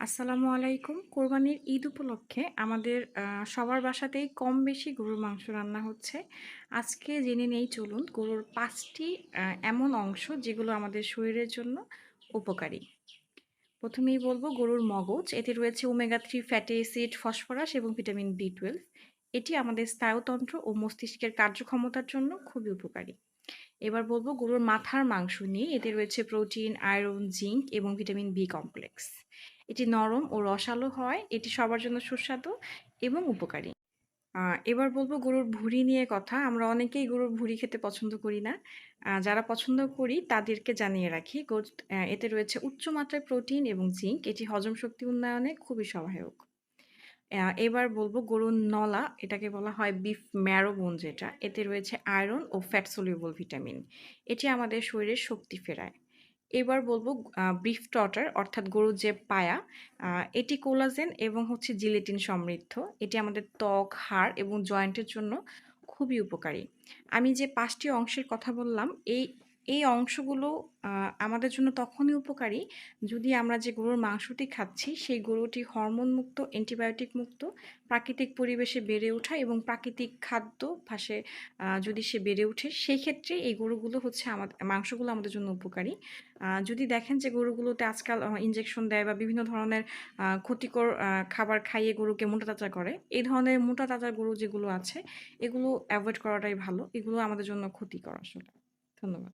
আসসালামু আলাইকুম। কোরবানির ঈদ উপলক্ষে আমাদের সবার বাসাতেই কম বেশি গরুর মাংস রান্না হচ্ছে। আজকে জেনে নেই চলুন গরুর ৫ টি এমন অংশ যেগুলো আমাদের শরীরের জন্য উপকারী। প্রথমেই বলবো গরুর মগজ। এতে রয়েছে ওমেগা 3 ফ্যাটি অ্যাসিড, ফসফরাস এবং ভিটামিন B12। এটি আমাদের স্নায়ুতন্ত্র ও মস্তিষ্কের কার্যক্ষমতার জন্য খুবই উপকারী। এবার বলবো গরুর মাথার মাংস নিয়ে। এতে রয়েছে প্রোটিন, আয়রন, জিঙ্ক এবং ভিটামিন বি কমপ্লেক্স। এটি নরম ও রসালো হয়, এটি সবার জন্য সুস্বাদু এবং উপকারী। এবার বলবো গরুর ভুঁড়ি নিয়ে কথা। আমরা অনেকেই গরুর ভুঁড়ি খেতে পছন্দ করি না। যারা পছন্দ করি তাদেরকে জানিয়ে রাখি এতে রয়েছে উচ্চ মাত্রায় প্রোটিন এবং জিঙ্ক, এটি হজম শক্তি উন্নয়নে খুবই সহায়ক। এবার বলবো গরুর নলা, এটাকে বলা হয় বিফ ম্যারো বোন যেটা। এতে রয়েছে আয়রন ও ফ্যাট সলিউবল ভিটামিন। এটি আমাদের শরীরে শক্তি ফেরায়। এবার বলবো বিফ টটার অর্থাৎ গরুর যে পায়া, এটি কোলাজেন এবং জিলেটিন সমৃদ্ধ। এটি আমাদের ত্বক, হাড় এবং জয়েন্টের জন্য খুবই উপকারী। আমি যে ৫ টি অংশের কথা বললাম, এই অংশগুলো আমাদের জন্য তখনই উপকারী যদি আমরা যে গরুর মাংসটি খাচ্ছি সেই গরুটি হরমোন মুক্ত, অ্যান্টিবায়োটিক মুক্ত, প্রাকৃতিক পরিবেশে বেড়ে ওঠা এবং প্রাকৃতিক খাদ্যাভ্যাসে যদি সে বেড়ে ওঠে, সেই ক্ষেত্রে এই গরুগুলো মাংসগুলো আমাদের জন্য উপকারী। যদি দেখেন যে গরুগুলোতে আজকাল ইনজেকশন দেয় বা বিভিন্ন ধরনের ক্ষতিকর খাবার খাইয়ে গরুকে মোটা-তাজা করে, এই ধরনের মোটা-তাজা গরু যেগুলো আছে, এগুলো এভয়েড করাটাই ভালো। এগুলো আমাদের জন্য ক্ষতিকর আসলে। ধন্যবাদ।